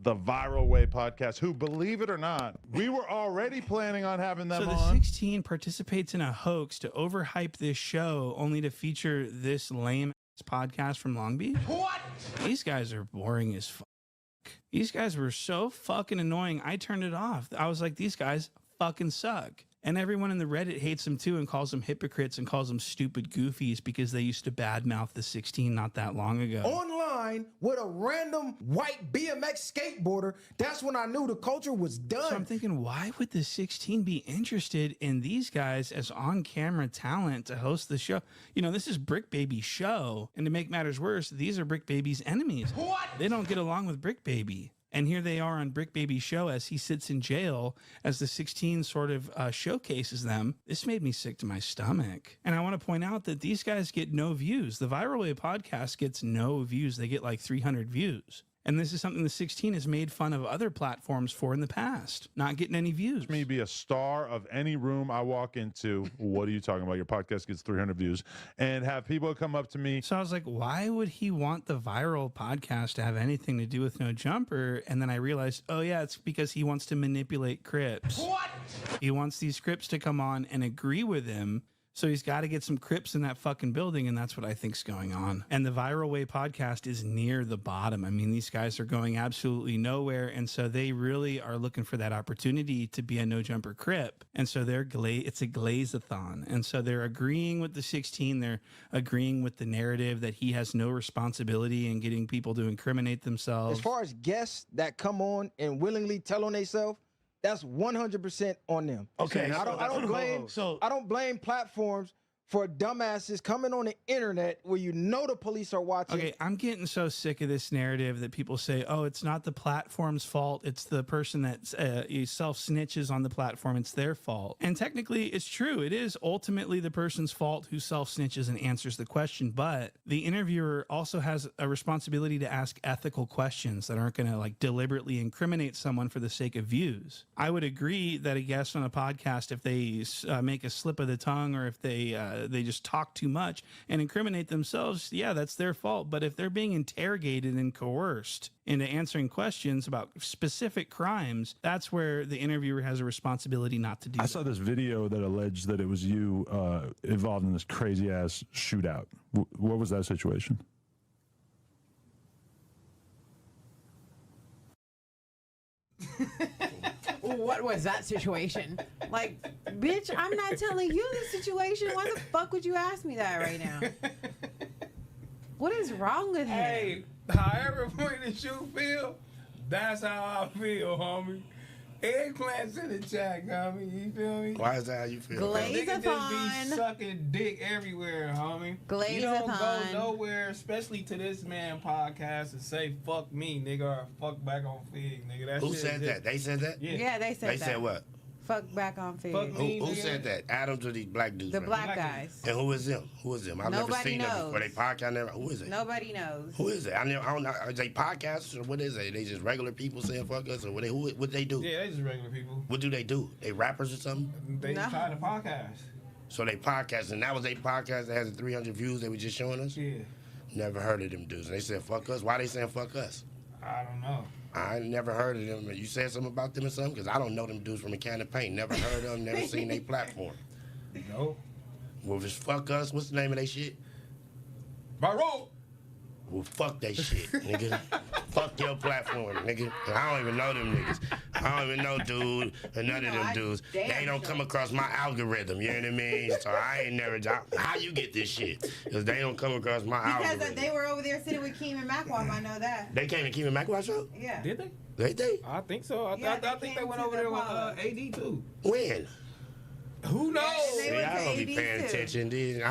the Viral Way podcast, who, believe it or not, we were already planning on having them on. So the 16 participates in a hoax to overhype this show only to feature this lame podcast from Long Beach? What? These guys are boring as fuck. These guys were so fucking annoying. I turned it off. I was like, these guys fucking suck. And everyone in the Reddit hates them too and calls them hypocrites and calls them stupid goofies because they used to badmouth the 16 not that long ago. Online with a random white BMX skateboarder, that's when I knew the culture was done. So I'm thinking, why would the 16 be interested in these guys as on-camera talent to host the show? You know, this is Brick Baby's show. And to make matters worse, these are Brick Baby's enemies. What? They don't get along with Brick Baby. And here they are on Brick Baby's show as he sits in jail as the 16 sort of showcases them. This made me sick to my stomach. And I want to point out that these guys get no views. The Viral Way podcast gets no views. They get like 300 views. And this is something the 16 has made fun of other platforms for in the past, not getting any views. Me be a star of any room I walk into. What are you talking about? Your podcast gets 300 views. And have people come up to me. So I was like, why would he want the Viral podcast to have anything to do with No Jumper? And then I realized, oh yeah, it's because he wants to manipulate Crips. What? He wants these Crips to come on and agree with him. So he's got to get some Crips in that fucking building, and that's what I think's going on. And the Viral Way podcast is near the bottom. I mean, these guys are going absolutely nowhere, and so they really are looking for that opportunity to be a No Jumper Crip. And so it's a glaze-a-thon. And so they're agreeing with the 16. They're agreeing with the narrative that he has no responsibility in getting people to incriminate themselves. As far as guests that come on and willingly tell on themselves, that's 100% on them. Okay, I don't blame platforms for dumbasses coming on the internet where you know the police are watching. Okay, I'm getting so sick of this narrative that people say, oh, it's not the platform's fault. It's the person that self-snitches on the platform. It's their fault. And technically, it's true. It is ultimately the person's fault who self-snitches and answers the question. But the interviewer also has a responsibility to ask ethical questions that aren't going to like deliberately incriminate someone for the sake of views. I would agree that a guest on a podcast, if they make a slip of the tongue or if they just talk too much and incriminate themselves, yeah, that's their fault. But if they're being interrogated and coerced into answering questions about specific crimes, that's where the interviewer has a responsibility not to do that. I saw this video that alleged that it was you involved in this crazy ass shootout. What was that situation? What was that situation? Like, bitch, I'm not telling you the situation. Why the fuck would you ask me that right now? What is wrong with him? Hey, however point the shoe feel, that's how I feel, homie. Eggplants in the chat, homie. You feel me? Why is that how you feel? Niggas just be sucking dick everywhere, homie. You don't go nowhere, especially to this man podcast, and say fuck me, nigga, or fuck back on Figg, nigga. That Who said that? They said that? Yeah, they said that. They said what? Fuck back on Figg. Who said that? Adams or these black dudes? The black guys. And who is them? Who is them? I've never seen them before. They podcast. Who is it? Nobody knows. Who is it? I don't know. Are they podcasters or what is it? They just regular people saying fuck us or what? What they do? Yeah, they just regular people. What do? They rappers or something? They try to podcast. So they podcast, and that was a podcast that has 300 views. They were just showing us. Yeah. Never heard of them dudes. They said fuck us. Why they saying fuck us? I don't know. I never heard of them. You said something about them or something? Because I don't know them dudes from a can of paint. Never heard of them, never seen their platform. No. Well, if it's fuck us, what's the name of that shit? Viral. Well, fuck that shit, nigga. Fuck your platform, nigga. I don't even know them niggas. I don't even know dude or none of them dudes. They don't come across my algorithm, you know what I mean? So I ain't never, how you get this shit? Because they don't come across my algorithm. Because they were over there sitting with Keem and Mackwam, I know that. They came to Keem and Mackwam show? Yeah. Did they? Did they? I think so. I think they went over there with AD too. When? Who knows? See, I don't be paying attention. They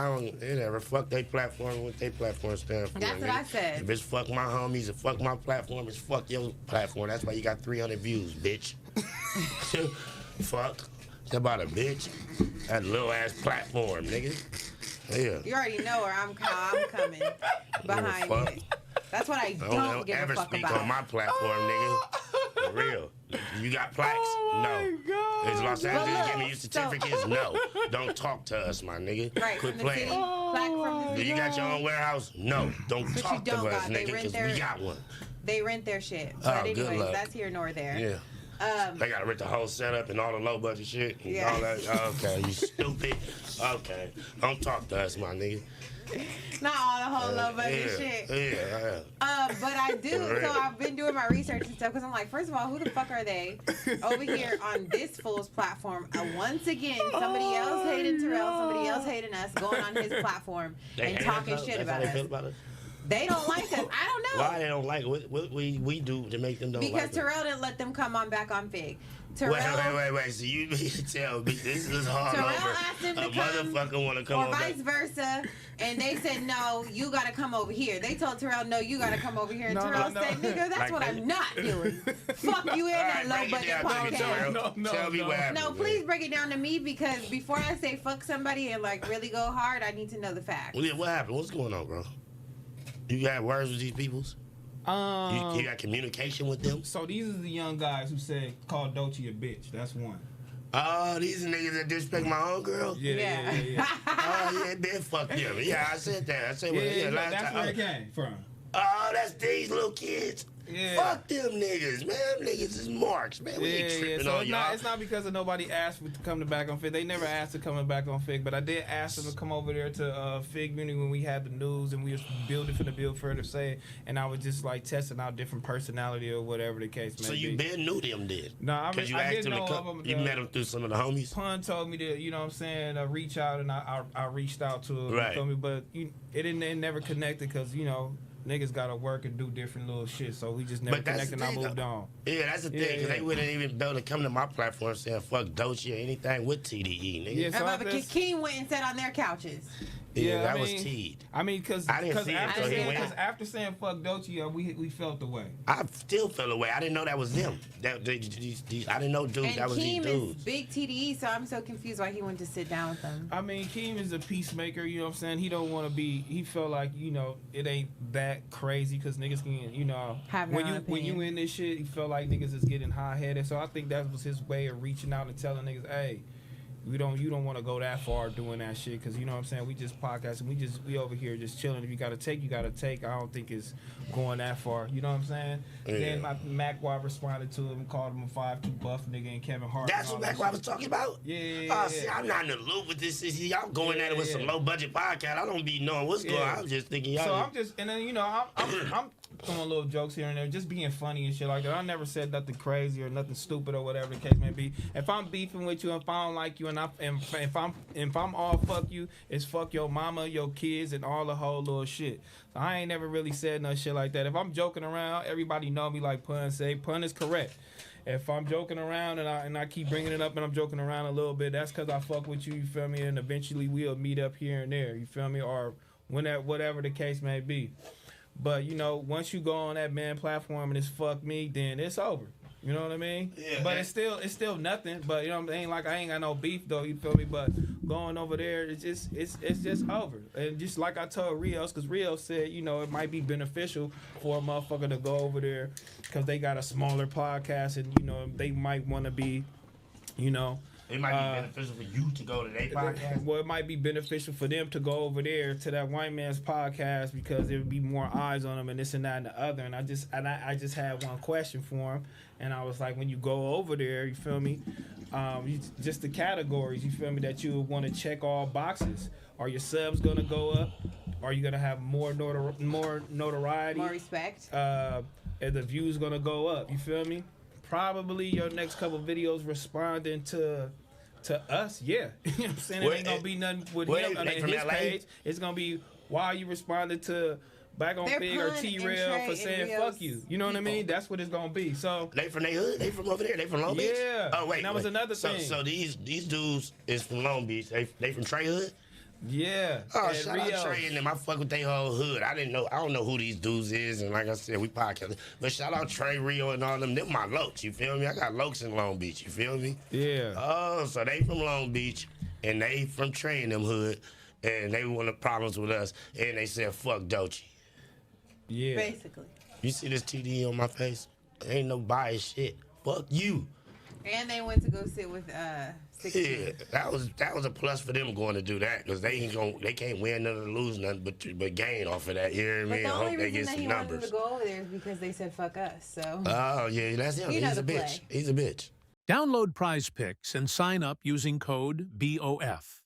never fuck their platform, what their platform stand for. That's what I said. If it's fuck my homies and fuck my platform, it's fuck your platform. That's why you got 300 views, bitch. Fuck. It's about a bitch. That little ass platform, nigga. Yeah. You already know where I'm coming behind you. That's what I don't give a fuck about. Ever speak on my platform, nigga. For real. You got plaques? No. God. Is Los Angeles giving you certificates? No. Don't talk to us, my nigga. Right, Quit from the playing. city, black from the Do city. you got your own warehouse? No. Don't But talk you don't to us, got- they nigga, rent because their- we got one. They rent their shit. Oh, But good anyways, luck. that's here nor there. Yeah. They gotta rent the whole setup and all the low budget shit and Yeah. all that. Okay, you stupid. Okay. Don't talk to us, my nigga. Not all the whole low budget Yeah. shit. Yeah. But I do. For So real. I've been doing my research and stuff because I'm like, first of all, who the fuck are they over here on this fool's platform? Once again, somebody else hating T-Rell, somebody else hating us, going on his platform They and hate talking us, shit that's how about they us. feel about us? They don't like us. I don't know. Why they don't like it? What we do to make them don't Because like us? T-Rell didn't let them come on back on Figg. Wait. So you mean to tell me this is hard T-Rell over? asked them A to come, motherfucker want to come or on vice back. versa, and they said no, you gotta come over here. They told T-Rell no, you gotta come over here, and T-Rell said, nigga, that's Like what that? I'm not doing. Fuck you in that All low right, break it budget down to me, podcast. T-Rell. Tell me what happened. No, please break it down to me because before I say fuck somebody and like really go hard, I need to know the facts. Yeah, what happened? What's going on, bro? You got words with these peoples? You got communication with them? So these are the young guys who said call Doechii a bitch. That's one. Oh, these are niggas that disrespect my own girl? Yeah. Oh, yeah, then fuck them. Yeah, I said that. I said, well, yeah, last that's time. where it came from. Oh, that's these little kids. Yeah. Fuck them niggas, man. Them niggas is marks, man. We ain't tripping So on y'all. it's not because of nobody asked to come to Back on Figg. They never asked to come back on Figg, but I did ask them to come over there to Figg Community when we had the news and we was building for the build further say, and I was just like testing out different personality or whatever the case may So be. you been knew them, did? No, I Because mean, you I asked didn't them know to of come. them. You met them through some of the homies? Pun told me to, you know what I'm saying, reach out, and I reached out to him. Right. You feel me? But it never connected because, you know, niggas gotta work and do different little shit, so we just never But that's connected the and I thing, moved on. Yeah, that's the thing, because they wouldn't even be able to come to my platform saying fuck Doechii or anything with TDE, nigga. Yeah, so But King went and sat on their couches. Yeah, that I was mean, teed. I mean, because I didn't see it after, until he went. after saying fuck Doechii, we felt the way. I still fell away. I didn't know that was them. I didn't know, dude, And that was Keem these is dudes. big TDE, so I'm so confused why he went to sit down with them. I mean, Keem is a peacemaker, you know what I'm saying? He don't want to be, he felt like, you know, it ain't that crazy because niggas can, you know, Have their when own you opinion. in this shit, he felt like niggas is getting high-headed. So I think that was his way of reaching out and telling niggas, hey, you don't want to go that far doing that shit because, you know what I'm saying, we just podcast and we over here just chilling. If you got to take, you got to take. I don't think it's going that far. You know what I'm saying? Yeah. Then Mac Watt responded to him, called him a 5'2" buff nigga and Kevin Hart. That's and what all Mac that Watt was shit. talking about? Yeah. See, I'm not in the loop with this. See, y'all going at it with some Yeah. low budget podcast. I don't be knowing what's going on. I'm just thinking y'all. So I'm just, and then, you know, I'm throwing little jokes here and there, just being funny and shit like that. I never said nothing crazy or nothing stupid or whatever the case may be. If I'm beefing with you, if I don't like you, and if I'm all fuck you, it's fuck your mama, your kids, and all the whole little shit. So I ain't never really said no shit like that. If I'm joking around, everybody know me like Pun say. Pun is correct. If I'm joking around and I keep bringing it up and I'm joking around a little bit, that's because I fuck with you, you feel me? And eventually we'll meet up here and there, you feel me? Or whatever the case may be. But, you know, once you go on that man platform and it's fuck me, then it's over. You know what I mean? Yeah, but man. it's still nothing. But you know what I mean? Like I ain't got no beef though, you feel me? But going over there, it's just over. And just like I told Rios, because Rios said, you know, it might be beneficial for a motherfucker to go over there because they got a smaller podcast and, you know, they might want to be, you know. It might be beneficial for you to go to their podcast. Well, it might be beneficial for them to go over there to that white man's podcast because there would be more eyes on them and this and that and the other. And I just had one question for him, and I was like, when you go over there, you feel me? Just the categories, you feel me? That you would want to check all boxes. Are your subs gonna go up? Are you gonna have more notoriety? More respect. Are the views gonna go up? You feel me? Probably your next couple videos responding to us, yeah. You know what I'm saying? It ain't gonna be nothing with him on they from his LA? page. It's gonna be why you responded to Back on They're Figg or Pun and T-Rell Trey for and saying Rios fuck you. You know what I mean? people. That's what it's gonna be. So They from their hood? They from over there? They from Long Beach? Yeah. Oh wait. And that was another thing. So these dudes is from Long Beach. They from Trey Hood? yeah. Oh, and shout out Trey and them. I fuck with they whole hood. I don't know who these dudes is, and like I said, we podcast. But shout out Trey, Rio, and all them. Them my lokes, you feel me? I got lokes in Long Beach, you feel me? Yeah. Oh, so they from Long Beach, and they from Trey and them hood, and they wanted problems with us, and they said, fuck Doechii. Yeah. Basically. You see this TD on my face? Ain't no bias shit. Fuck you. And they went to go sit with 16. Yeah, that was a plus for them going to do that because they can't win nothing or lose nothing but gain off of that. You know what I mean? But the I hope only they get reason that some he numbers. wanted to go over there is because they said fuck us. So. Oh yeah, that's him. You know He's a the bitch. play. He's a bitch. Download Prize Picks and sign up using code BOF.